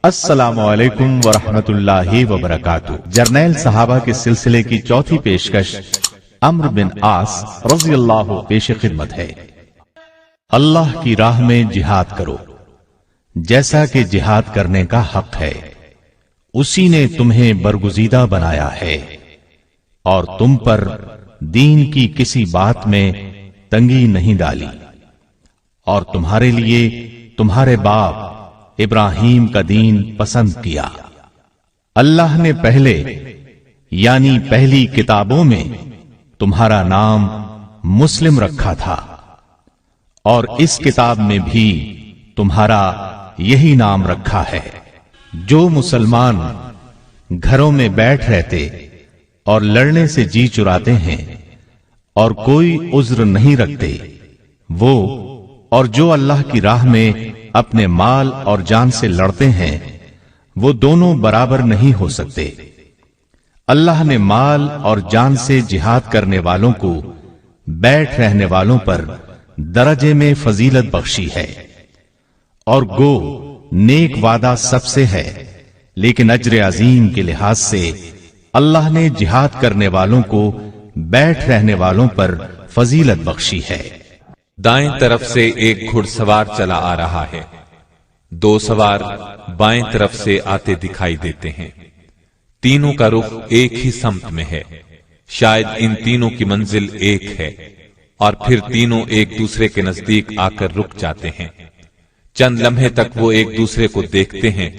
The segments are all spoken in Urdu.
السلام علیکم ورحمۃ اللہ وبرکاتہ۔ جرنیل صحابہ کے سلسلے کی چوتھی پیشکش عمرو بن عاص رضی اللہ پیش خدمت ہے۔ اللہ کی راہ میں جہاد کرو جیسا کہ جہاد کرنے کا حق ہے، اسی نے تمہیں برگزیدہ بنایا ہے اور تم پر دین کی کسی بات میں تنگی نہیں ڈالی، اور تمہارے لیے تمہارے باپ ابراہیم کا دین پسند کیا۔ اللہ نے پہلے یعنی پہلی کتابوں میں تمہارا نام مسلم رکھا تھا، اور اس کتاب میں بھی تمہارا یہی نام رکھا ہے۔ جو مسلمان گھروں میں بیٹھ رہتے اور لڑنے سے جی چراتے ہیں اور کوئی عذر نہیں رکھتے، وہ اور جو اللہ کی راہ میں اپنے مال اور جان سے لڑتے ہیں، وہ دونوں برابر نہیں ہو سکتے۔ اللہ نے مال اور جان سے جہاد کرنے والوں کو بیٹھ رہنے والوں پر درجے میں فضیلت بخشی ہے، اور گو نیک وعدہ سب سے ہے، لیکن اجر عظیم کے لحاظ سے اللہ نے جہاد کرنے والوں کو بیٹھ رہنے والوں پر فضیلت بخشی ہے۔ دائیں طرف سے ایک گھڑ سوار چلا آ رہا ہے، دو سوار بائیں طرف سے آتے دکھائی دیتے ہیں، تینوں کا رخ ایک ہی سمت میں ہے۔ شاید ان تینوں کی منزل ایک ہے، اور پھر تینوں ایک دوسرے کے نزدیک آ کر رک جاتے ہیں۔ چند لمحے تک وہ ایک دوسرے کو دیکھتے ہیں،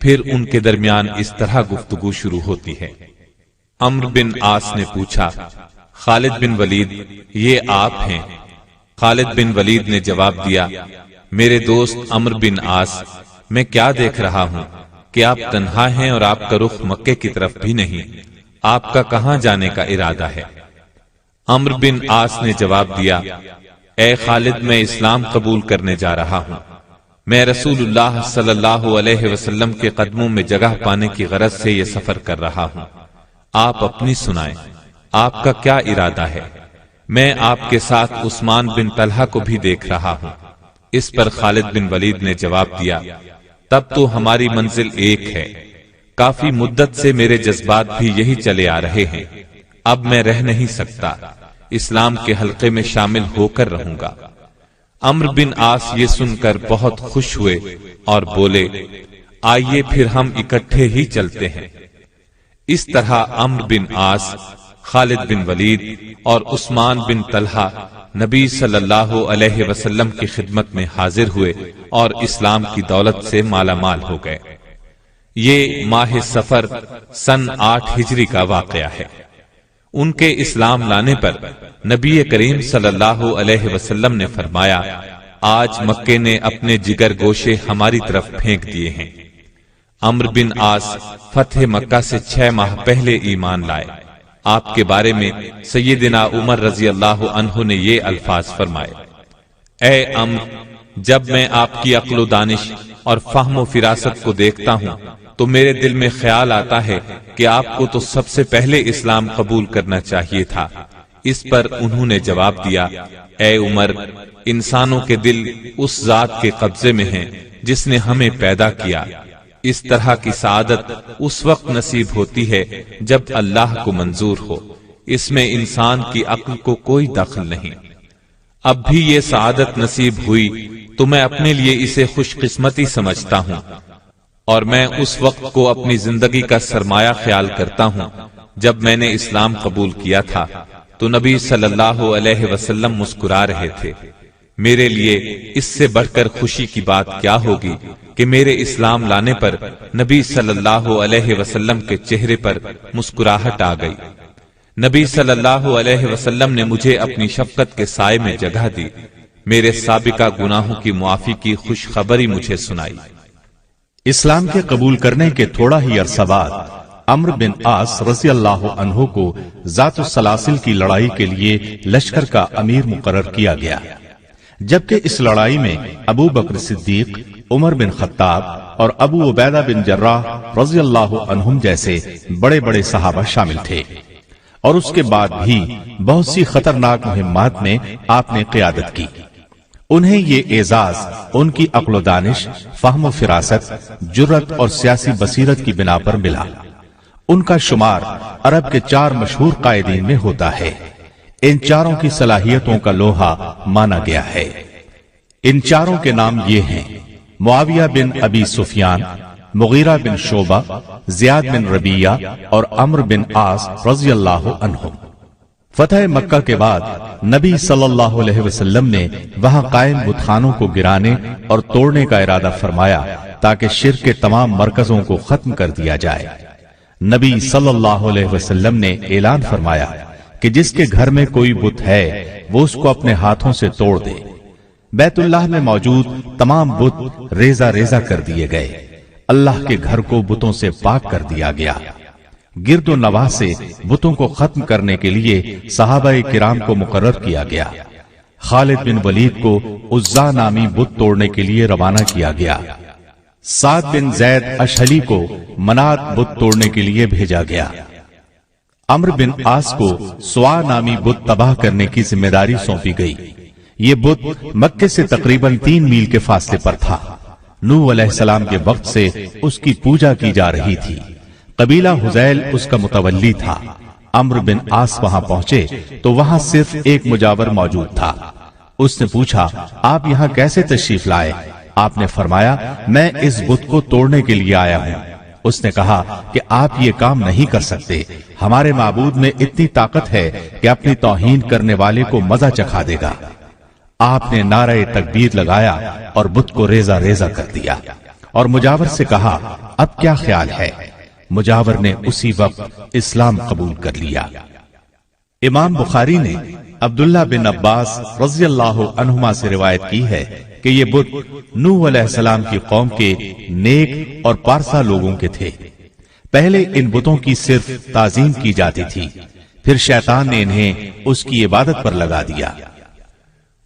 پھر ان کے درمیان اس طرح گفتگو شروع ہوتی ہے۔ عمرو بن عاص نے پوچھا، خالد بن ولید، یہ آپ ہیں؟ خالد بن ولید نے جواب دیا، میرے دوست عمرو بن عاص، میں کیا دیکھ رہا ہوں کہ آپ تنہا ہیں اور آپ کا رخ مکے کی طرف بھی نہیں، آپ کا کہاں جانے کا ارادہ ہے؟ عمرو بن عاص نے جواب دیا، اے خالد، میں اسلام قبول کرنے جا رہا ہوں۔ میں رسول اللہ صلی اللہ علیہ وسلم کے قدموں میں جگہ پانے کی غرض سے یہ سفر کر رہا ہوں۔ آپ اپنی سنائیں، آپ کا کیا ارادہ ہے؟ میں آپ کے ساتھ عثمان بن طلحہ کو بھی دیکھ رہا ہوں۔ اس پر خالد بن ولید نے جواب دیا، تب تو ہماری منزل ایک ہے، کافی مدت سے میرے جذبات بھی یہی چلے آ رہے ہیں، اب میں رہ نہیں سکتا، اسلام کے حلقے میں شامل ہو کر رہوں گا۔ عمرو بن عاص یہ سن کر بہت خوش ہوئے اور بولے، آئیے پھر ہم اکٹھے ہی چلتے ہیں۔ اس طرح عمرو بن عاص، خالد بن ولید اور عثمان بن طلحہ نبی صلی اللہ علیہ وسلم کی خدمت میں حاضر ہوئے اور اسلام کی دولت سے مالا مال ہو گئے۔ یہ ماہ صفر سن 8 ہجری کا واقعہ ہے۔ ان کے اسلام لانے پر نبی کریم صلی اللہ علیہ وسلم نے فرمایا، آج مکے نے اپنے جگر گوشے ہماری طرف پھینک دیے ہیں۔ عمرو بن عاص فتح مکہ سے 6 ماہ پہلے ایمان لائے۔ آپ کے بارے میں سیدنا عمر رضی اللہ عنہ نے یہ الفاظ فرمائے، اے عمرو، جب میں آپ کی عقل و دانش اور فہم و فراست کو دیکھتا ہوں تو میرے دل میں خیال آتا ہے کہ آپ کو تو سب سے پہلے اسلام قبول کرنا چاہیے تھا۔ اس پر انہوں نے جواب دیا، اے عمر، انسانوں کے دل اس ذات کے قبضے میں ہیں جس نے ہمیں پیدا کیا۔ اس طرح کی سعادت اس وقت نصیب ہوتی ہے جب اللہ کو منظور ہو، اس میں انسان کی عقل کو کوئی دخل نہیں۔ اب بھی یہ سعادت نصیب ہوئی تو میں اپنے لیے اسے خوش قسمتی سمجھتا ہوں، اور میں اس وقت کو اپنی زندگی کا سرمایہ خیال کرتا ہوں جب میں نے اسلام قبول کیا تھا تو نبی صلی اللہ علیہ وسلم مسکرا رہے تھے۔ میرے لیے اس سے بڑھ کر خوشی کی بات کیا ہوگی کہ میرے اسلام لانے پر نبی صلی اللہ علیہ وسلم کے چہرے پر مسکراہٹ آ گئی۔ نبی صلی اللہ علیہ وسلم نے مجھے اپنی شفقت کے سائے میں جگہ دی، میرے سابقہ گناہوں کی معافی کی خوشخبری مجھے سنائی۔ اسلام کے قبول کرنے کے تھوڑا ہی عرصہ بعد عمرو بن عاص رضی اللہ عنہ کو ذات السلاسل کی لڑائی کے لیے لشکر کا امیر مقرر کیا گیا، جبکہ اس لڑائی میں ابو بکر صدیق، عمر بن خطاب اور ابو عبیدہ بن جراح رضی اللہ عنہم جیسے بڑے بڑے صحابہ شامل تھے، اور اس کے بعد بھی بہت سی خطرناک مہمات میں آپ نے قیادت کی۔ انہیں یہ اعزاز ان کی عقل و دانش، فہم و فراست، جرت اور سیاسی بصیرت کی بنا پر ملا۔ ان کا شمار عرب کے 4 مشہور قائدین میں ہوتا ہے۔ ان چاروں کی صلاحیتوں کا لوہا مانا گیا ہے۔ ان چاروں کے نام یہ ہیں: معاویہ بن ابی سفیان، مغیرہ بن شعبہ، زیاد بن ربیہ اور عمرو بن عاص رضی اللہ عنہم۔ فتح مکہ کے بعد نبی صلی اللہ علیہ وسلم نے وہاں قائم بت خانوں کو گرانے اور توڑنے کا ارادہ فرمایا تاکہ شرک کے تمام مرکزوں کو ختم کر دیا جائے۔ نبی صلی اللہ علیہ وسلم نے اعلان فرمایا کہ جس کے گھر میں کوئی بت ہے وہ اس کو اپنے ہاتھوں سے توڑ دے۔ بیت اللہ میں موجود تمام بت ریزہ ریزہ کر دیے گئے۔ اللہ کے گھر کو بتوں سے پاک کر دیا گیا۔ گرد و نواح سے بتوں کو ختم کرنے کے لیے صحابہ کرام کو مقرر کیا گیا۔ خالد بن ولید کو عزا نامی بت توڑنے کے لیے روانہ کیا گیا۔ سعد بن زید اشہلی کو منات بت توڑنے کے لیے بھیجا گیا۔ عمرو بن عاص کو سوا نامی بت تباہ کرنے کی ذمہ داری سونپی گئی۔ یہ بت مکے سے تقریباً 3 میل کے فاصلے پر تھا۔ نوح علیہ السلام کے وقت سے اس کی پوجا کی جا رہی تھی۔ قبیلہ حذیل اس کا متولی تھا۔ عمرو بن عاص وہاں پہنچے تو وہاں صرف ایک مجاور موجود تھا۔ اس نے پوچھا، آپ یہاں کیسے تشریف لائے؟ آپ نے فرمایا، میں اس بت کو توڑنے کے لیے آیا ہوں۔ اس نے کہا کہ آپ یہ کام نہیں کر سکتے، ہمارے معبود میں اتنی طاقت ہے کہ اپنی توہین کرنے والے کو مزہ چکھا دے گا۔ آپ نے نعرہ تکبیر لگایا اور بت کو ریزہ ریزہ کر دیا اور مجاور سے کہا، اب کیا خیال ہے؟ مجاور نے اسی وقت اسلام قبول کر لیا۔ امام بخاری نے عبداللہ بن عباس رضی اللہ عنہما سے روایت کی ہے کہ یہ بت نوح علیہ السلام کی قوم کے نیک اور پارسا لوگوں کے تھے۔ پہلے ان بتوں کی صرف تعظیم کی جاتی تھی، پھر شیطان نے انہیں اس کی عبادت پر لگا دیا۔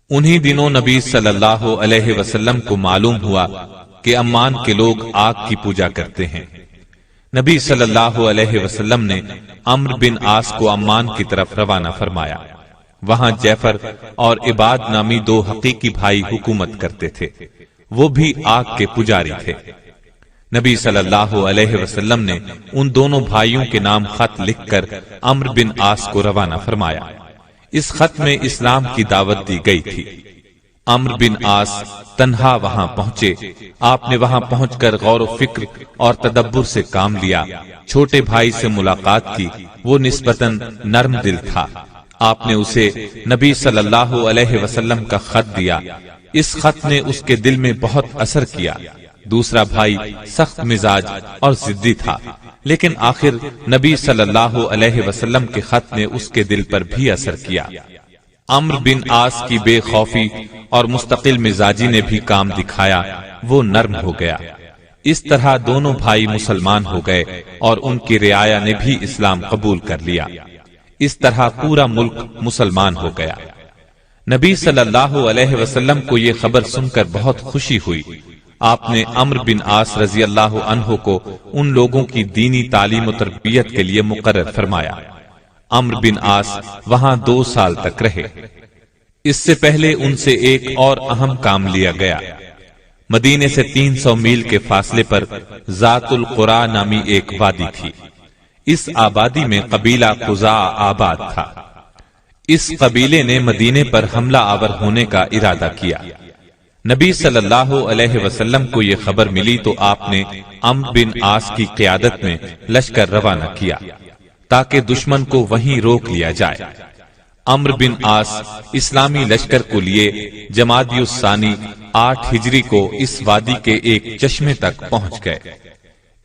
انہی دنوں نبی صلی اللہ علیہ وسلم کو معلوم ہوا کہ عمان کے لوگ آگ کی پوجا کرتے ہیں۔ نبی صلی اللہ علیہ وسلم نے عمرو بن عاص کو عمان کی طرف روانہ فرمایا۔ وہاں جعفر اور عباد نامی 2 حقیقی بھائی حکومت کرتے تھے، وہ بھی آگ کے پجاری تھے۔ نبی صلی اللہ علیہ وسلم نے ان دونوں بھائیوں کے نام خط لکھ کر عمرو بن عاص کو روانہ فرمایا۔ اس خط میں اسلام کی دعوت دی گئی تھی۔ عمرو بن عاص تنہا وہاں پہنچے۔ آپ نے وہاں پہنچ کر غور و فکر اور تدبر سے کام لیا۔ چھوٹے بھائی سے ملاقات کی، وہ نسبتاً نرم دل تھا۔ آپ نے اسے نبی صلی اللہ علیہ وسلم کا خط دیا۔ اس خط نے اس کے دل میں بہت اثر کیا۔ دوسرا بھائی سخت مزاج اور ضدی تھا، لیکن آخر نبی صلی اللہ علیہ وسلم کے خط نے اس کے دل پر بھی اثر کیا۔ عمرو بن عاص کی بے خوفی اور مستقل مزاجی نے بھی کام دکھایا، وہ نرم ہو گیا۔ اس طرح دونوں بھائی مسلمان ہو گئے اور ان کی رعایا نے بھی اسلام قبول کر لیا۔ اس طرح پورا ملک مسلمان ہو گیا۔ نبی صلی اللہ علیہ وسلم کو یہ خبر سن کر بہت خوشی ہوئی۔ آپ نے عمرو بن عاص رضی اللہ عنہ کو ان لوگوں کی دینی تعلیم و تربیت کے لیے مقرر فرمایا۔ عمرو بن عاص وہاں 2 سال تک رہے۔ اس سے پہلے ان سے ایک اور اہم کام لیا گیا۔ مدینے سے 300 میل کے فاصلے پر ذات القرا نامی ایک وادی تھی۔ اس آبادی میں قبیلہ قزاع آباد تھا۔ اس قبیلے نے مدینے پر حملہ آور ہونے کا ارادہ کیا۔ نبی صلی اللہ علیہ وسلم کو یہ خبر ملی تو آپ نے عمرو بن عاص کی قیادت میں لشکر روانہ کیا تاکہ دشمن کو وہیں روک لیا جائے۔ عمرو بن عاص اسلامی لشکر کو لیے جمادی الثانی 8 ہجری کو اس وادی کے ایک چشمے تک پہنچ گئے۔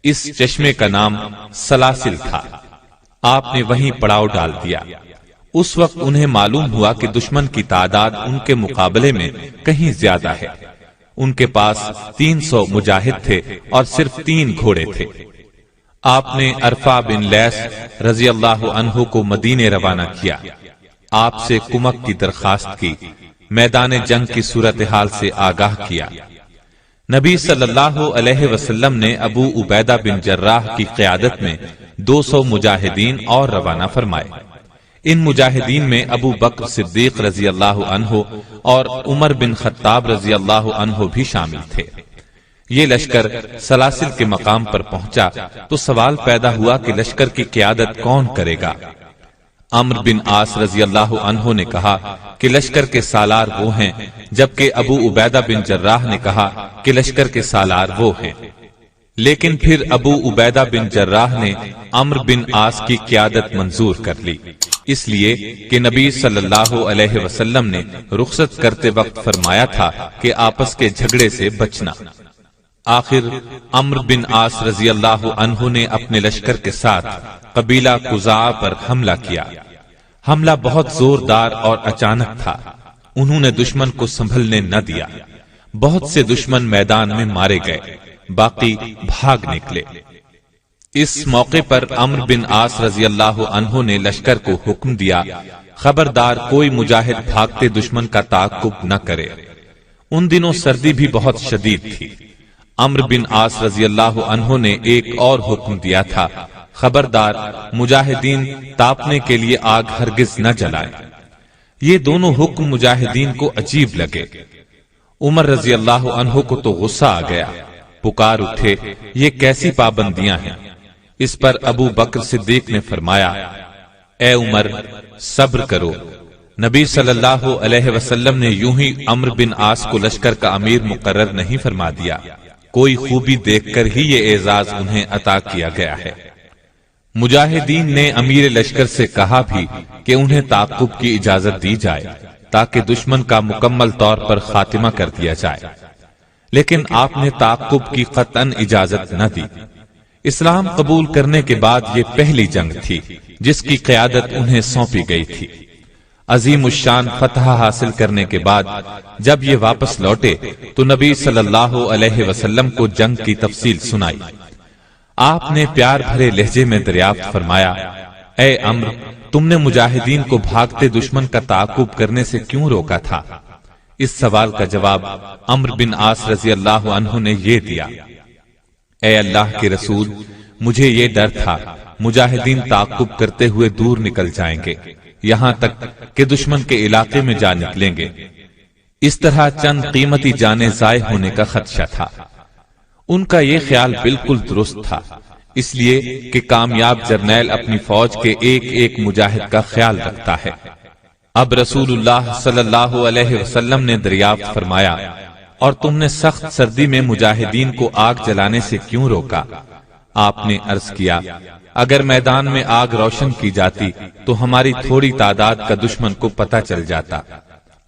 اس چشمے کا نام سلاسل تھا۔ آپ نے وہیں پڑاؤ ڈال دیا۔ اس وقت انہیں معلوم ہوا کہ دشمن کی تعداد ان کے مقابلے میں کہیں زیادہ ہے۔ ان کے پاس 300 مجاہد تھے اور صرف 3 گھوڑے تھے۔ آپ نے عرفہ بن لیس رضی اللہ عنہ کو مدینے روانہ کیا۔ آپ سے کمک کی درخواست کی، میدان جنگ کی صورتحال سے آگاہ کیا۔ نبی صلی اللہ علیہ وسلم نے ابو عبیدہ بن جراح کی قیادت میں 200 مجاہدین اور روانہ فرمائے۔ ان مجاہدین میں ابو بکر صدیق رضی اللہ عنہ اور عمر بن خطاب رضی اللہ عنہ بھی شامل تھے۔ یہ لشکر سلاسل کے مقام پر پہنچا تو سوال پیدا ہوا کہ لشکر کی قیادت کون کرے گا؟ عمرو بن عاص رضی اللہ عنہ نے کہا کہ لشکر کے سالار وہ ہیں، جبکہ ابو عبیدہ بن جراح نے کہا کہ لشکر کے سالار وہ ہیں۔ لیکن پھر ابو عبیدہ بن جراح نے عمرو بن عاص کی قیادت منظور کر لی، اس لیے کہ نبی صلی اللہ علیہ وسلم نے رخصت کرتے وقت فرمایا تھا کہ آپس کے جھگڑے سے بچنا۔ آخر عمرو بن عاص رضی اللہ عنہ نے اپنے لشکر کے ساتھ قبیلہ خزاعہ پر حملہ کیا۔ حملہ بہت زوردار اور اچانک تھا، انہوں نے دشمن کو سنبھلنے نہ دیا۔ بہت سے دشمن میدان میں مارے گئے، باقی بھاگ نکلے۔ اس موقع پر عمرو بن عاص رضی اللہ عنہ نے لشکر کو حکم دیا، خبردار کوئی مجاہد بھاگتے دشمن کا تعاقب نہ کرے۔ ان دنوں سردی بھی بہت شدید تھی۔ عمرو بن عاص رضی اللہ عنہ نے ایک اور حکم دیا تھا، خبردار مجاہدین تاپنے کے لیے آگ ہرگز نہ جلائیں۔ یہ دونوں حکم مجاہدین کو عجیب لگے۔ عمر رضی اللہ عنہ کو تو غصہ آ گیا، پکار اٹھے، یہ کیسی پابندیاں ہیں؟ اس پر ابو بکر صدیق نے فرمایا، اے عمر صبر کرو، نبی صلی اللہ علیہ وسلم نے یوں ہی عمرو بن عاص کو لشکر کا امیر مقرر نہیں فرما دیا، کوئی خوبی دیکھ کر ہی یہ اعزاز انہیں عطا کیا گیا ہے۔ مجاہدین نے امیر لشکر سے کہا بھی کہ انہیں تعاقب کی اجازت دی جائے تاکہ دشمن کا مکمل طور پر خاتمہ کر دیا جائے، لیکن آپ نے تعاقب کی قطعاً اجازت نہ دی۔ اسلام قبول کرنے کے بعد یہ پہلی جنگ تھی جس کی قیادت انہیں سونپی گئی تھی۔ عظیم الشان فتح حاصل کرنے کے بعد جب یہ واپس لوٹے تو نبی صلی اللہ علیہ وسلم کو جنگ کی تفصیل سنائی۔ آپ نے پیار بھرے لہجے میں دریافت فرمایا، اے عمرو، تم نے مجاہدین کو بھاگتے دشمن کا تعاقب کرنے سے کیوں روکا تھا؟ اس سوال کا جواب عمرو بن عاص رضی اللہ عنہ نے یہ دیا، اے اللہ کے رسول، مجھے یہ ڈر تھا مجاہدین تعاقب کرتے ہوئے دور نکل جائیں گے، یہاں تک کہ دشمن کے علاقے میں جا نکلیں گے۔ اس طرح چند قیمتی جانیں ضائع ہونے کا خدشہ تھا۔ ان کا یہ خیال بالکل درست تھا، اس لیے کہ کامیاب جرنیل اپنی فوج کے ایک ایک مجاہد کا خیال رکھتا ہے۔ اب رسول اللہ صلی اللہ علیہ وسلم نے دریافت فرمایا، اور تم نے سخت سردی میں مجاہدین کو آگ جلانے سے کیوں روکا؟ آپ نے عرض کیا، اگر میدان میں آگ روشن کی جاتی تو ہماری تھوڑی تعداد کا دشمن کو پتہ چل جاتا،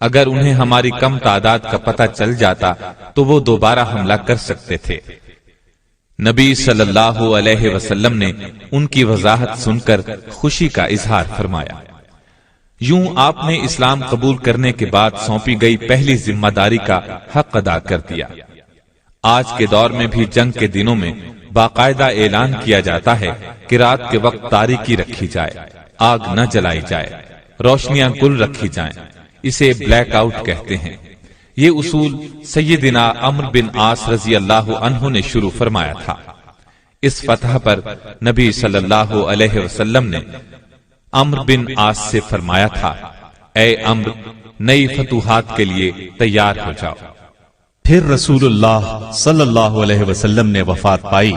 اگر انہیں ہماری کم تعداد کا پتہ چل جاتا تو وہ دوبارہ حملہ کر سکتے تھے۔ نبی صلی اللہ علیہ وسلم نے ان کی وضاحت سن کر خوشی کا اظہار فرمایا۔ یوں آپ نے اسلام قبول کرنے کے بعد سونپی گئی پہلی ذمہ داری کا حق ادا کر دیا۔ آج کے دور میں بھی جنگ کے دنوں میں باقاعدہ اعلان کیا جاتا ہے کہ رات کے وقت تاریکی رکھی جائے، آگ نہ جلائی جائے، روشنیاں گل رکھی جائیں، اسے بلیک آؤٹ کہتے ہیں۔ یہ اصول سیدنا عمرو بن عاص رضی اللہ عنہ نے شروع فرمایا تھا۔ اس فتح پر نبی صلی اللہ علیہ وسلم نے عمرو بن عاص سے فرمایا تھا، اے عمرو، نئی فتوحات کے لیے تیار ہو جاؤ۔ پھر رسول اللہ صلی اللہ علیہ وسلم نے وفات پائی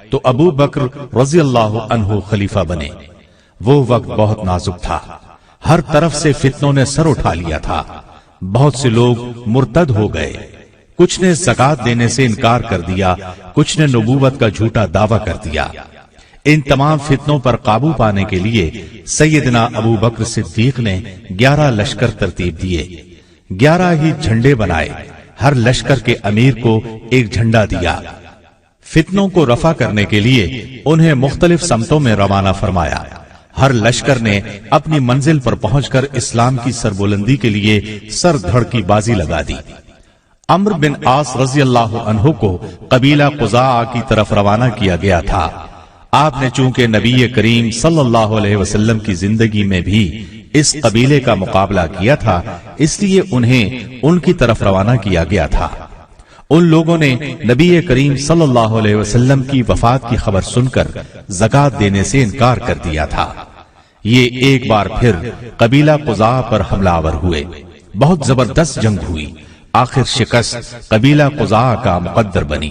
تو ابو بکر رضی اللہ عنہ خلیفہ بنے۔ وہ وقت بہت نازک تھا، ہر طرف سے فتنوں نے سر اٹھا لیا تھا، بہت سے لوگ مرتد ہو گئے، کچھ نے زکوٰۃ دینے سے انکار کر دیا، کچھ نے نبوت کا جھوٹا دعویٰ کر دیا۔ ان تمام فتنوں پر قابو پانے کے لیے سیدنا ابو بکر صدیق نے 11 لشکر ترتیب دیے، 11 ہی جھنڈے بنائے، ہر لشکر کے امیر کو ایک جھنڈا دیا۔ فتنوں کو رفع کرنے کے لیے انہیں مختلف سمتوں میں روانہ فرمایا۔ ہر لشکر نے اپنی منزل پر پہنچ کر اسلام کی سربلندی کے لیے سر دھڑ کی بازی لگا دی۔ عمرو بن عاص رضی اللہ عنہ کو قبیلہ خزاعہ کی طرف روانہ کیا گیا تھا۔ آپ نے چونکہ نبی کریم صلی اللہ علیہ وسلم کی زندگی میں بھی اس قبیلے کا مقابلہ کیا تھا، اس لیے انہیں ان کی طرف روانہ کیا گیا تھا۔ ان لوگوں نے نبی کریم صلی اللہ علیہ وسلم کی وفات کی خبر سن کر زکوٰۃ دینے سے انکار کر دیا تھا۔ یہ ایک بار پھر قبیلہ قزاع پر حملہ آور ہوئے. بہت زبردست جنگ ہوئی. آخر شکست قبیلہ قزاع کا مقدر بنی.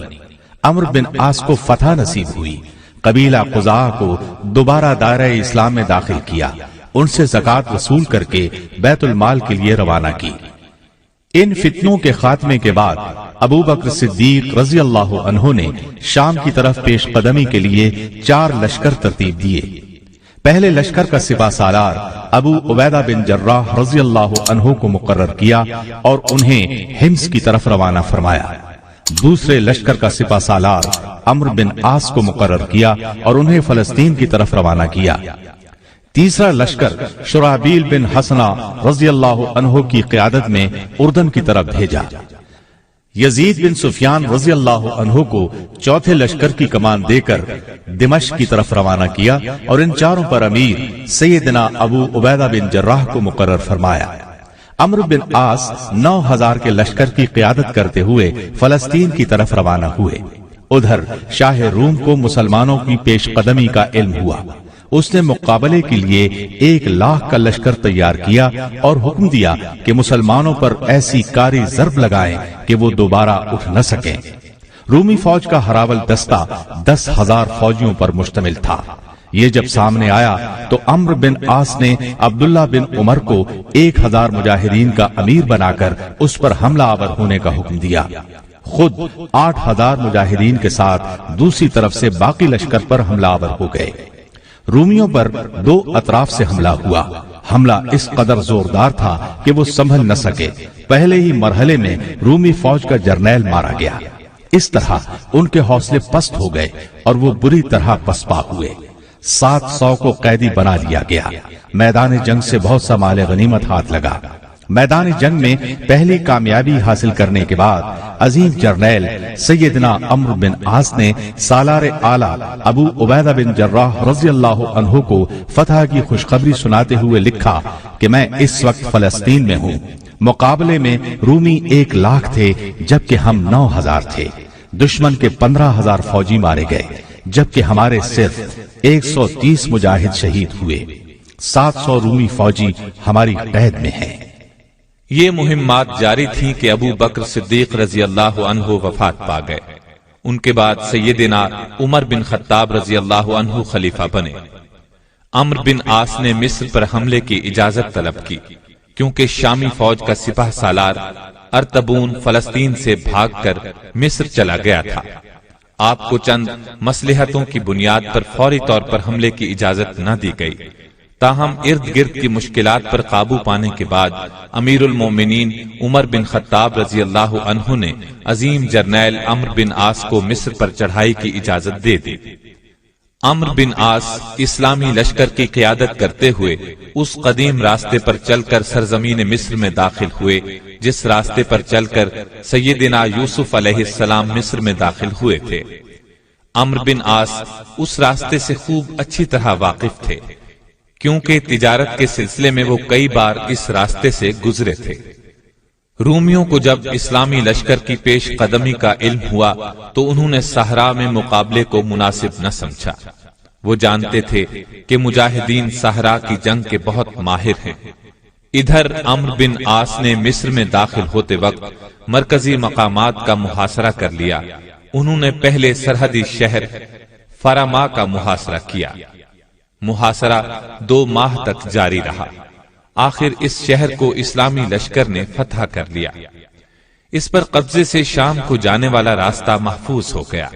عمرو بن عاص کو فتح نصیب ہوئی. قبیلہ قزاع کو دوبارہ دائرہ اسلام میں داخل کیا. ان سے زکوٰۃ وصول کر کے بیت المال کے لیے روانہ کی. ان فتنوں کے خاتمے کے بعد ابو بکر صدیق رضی اللہ عنہ نے شام کی طرف پیش قدمی کے لیے 4 لشکر ترتیب دیے. پہلے لشکر کا سپہ سالار ابو عبیدہ بن جراح رضی اللہ عنہ کو مقرر کیا اور انہیں حمص کی طرف روانہ فرمایا. دوسرے لشکر کا سپہ سالار عمرو بن عاص کو مقرر کیا اور انہیں فلسطین کی طرف روانہ کیا. تیسرا لشکر شرحبیل بن حسنہ رضی اللہ عنہ کی قیادت میں اردن کی طرف بھیجا. یزید بن سفیان رضی اللہ عنہ کو چوتھے لشکر کی کمان دے کر دمشق کی طرف روانہ کیا اور ان چاروں پر امیر سیدنا ابو عبیدہ بن جراح کو مقرر فرمایا. عمرو بن عاص 9000 کے لشکر کی قیادت کرتے ہوئے فلسطین کی طرف روانہ ہوئے. ادھر شاہ روم کو مسلمانوں کی پیش قدمی کا علم ہوا. اس نے مقابلے کے لیے 1,00,000 کا لشکر تیار کیا اور حکم دیا کہ مسلمانوں پر ایسی کاری ضرب لگائیں کہ وہ دوبارہ اٹھ نہ سکیں. رومی فوج کا ہراول دستہ 10,000 فوجیوں پر مشتمل تھا. یہ جب سامنے آیا تو عمرو بن عاص نے عبداللہ بن عمر کو 1000 مجاہدین کا امیر بنا کر اس پر حملہ آور ہونے کا حکم دیا. خود 8000 مجاہدین کے ساتھ دوسری طرف سے باقی لشکر پر حملہ آور ہو گئے. رومیوں پر 2 اطراف سے حملہ ہوا. حملہ اس قدر زوردار تھا کہ وہ سنبھل نہ سکے. پہلے ہی مرحلے میں رومی فوج کا جرنیل مارا گیا. اس طرح ان کے حوصلے پست ہو گئے اور وہ بری طرح پسپا ہوئے. 700 کو قیدی بنا لیا گیا. میدان جنگ سے بہت سا مال غنیمت ہاتھ لگا. میدان جنگ میں پہلی کامیابی حاصل کرنے کے بعد عظیم جرنیل سیدنا عمرو بن عاص نے سالار اعلیٰ ابو عبیدہ بن جراح رضی اللہ عنہ کو فتح کی خوشخبری سناتے ہوئے لکھا کہ میں اس وقت فلسطین میں ہوں. مقابلے میں رومی 1,00,000 تھے جبکہ ہم 9000 تھے. دشمن کے 15,000 فوجی مارے گئے جبکہ ہمارے صرف 130 مجاہد شہید ہوئے. 700 رومی فوجی ہماری قید میں ہیں. یہ مہمات جاری تھیں کہ ابو بکر صدیق رضی اللہ عنہ وفات پا گئے. ان کے بعد سیدنا عمر بن خطاب رضی اللہ عنہ خلیفہ بنے. عمرو بن عاص نے مصر پر حملے کی اجازت طلب کی کیونکہ شامی فوج کا سپہ سالار ارتبون فلسطین سے بھاگ کر مصر چلا گیا تھا. آپ کو چند مصلحتوں کی بنیاد پر فوری طور پر حملے کی اجازت نہ دی گئی. تاہم ارد گرد کی مشکلات پر قابو پانے کے بعد امیر المومنین عمر بن خطاب رضی اللہ عنہ نے عظیم جرنیل عمرو بن عاص کو مصر پر چڑھائی کی اجازت دے دی. عمرو بن عاص اسلامی لشکر کی قیادت کرتے ہوئے اس قدیم راستے پر چل کر سرزمین مصر میں داخل ہوئے جس راستے پر چل کر سیدنا یوسف علیہ السلام مصر میں داخل ہوئے تھے. عمرو بن عاص اس راستے سے خوب اچھی طرح واقف تھے کیونکہ تجارت کے سلسلے میں وہ کئی بار اس راستے سے گزرے تھے. رومیوں کو جب اسلامی لشکر کی پیش قدمی کا علم ہوا تو انہوں نے صحرا میں مقابلے کو مناسب نہ سمجھا. وہ جانتے تھے کہ مجاہدین صحرا کی جنگ کے بہت ماہر ہیں. ادھر عمرو بن عاص نے مصر میں داخل ہوتے وقت مرکزی مقامات کا محاصرہ کر لیا. انہوں نے پہلے سرحدی شہر فرما کا محاصرہ کیا. محاصرہ 2 ماہ تک جاری رہا. آخر اس شہر کو اسلامی لشکر نے فتح کر لیا. اس پر قبضے سے شام کو جانے والا راستہ محفوظ ہو گیا.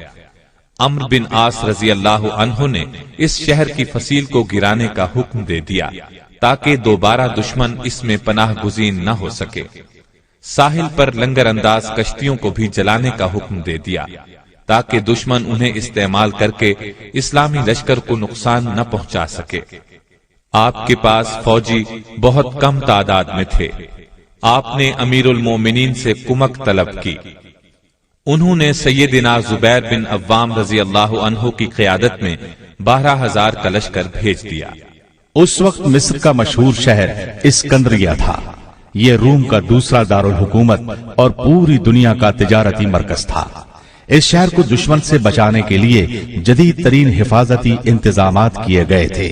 عمرو بن عاص رضی اللہ عنہ نے اس شہر کی فصیل کو گرانے کا حکم دے دیا تاکہ دوبارہ دشمن اس میں پناہ گزین نہ ہو سکے. ساحل پر لنگر انداز کشتیوں کو بھی جلانے کا حکم دے دیا تاکہ دشمن انہیں استعمال کر کے اسلامی لشکر کو نقصان نہ پہنچا سکے. آپ کے پاس فوجی بہت کم تعداد میں تھے. آپ نے امیر المومنین سے کمک طلب کی. انہوں نے سیدنا زبیر بن عوام رضی اللہ عنہ کی قیادت میں 12,000 کا لشکر بھیج دیا. اس وقت مصر کا مشہور شہر اسکندریہ تھا. یہ روم کا دوسرا دارالحکومت اور پوری دنیا کا تجارتی مرکز تھا. اس شہر کو دشمن سے بچانے کے لیے جدید ترین حفاظتی انتظامات کیے گئے تھے.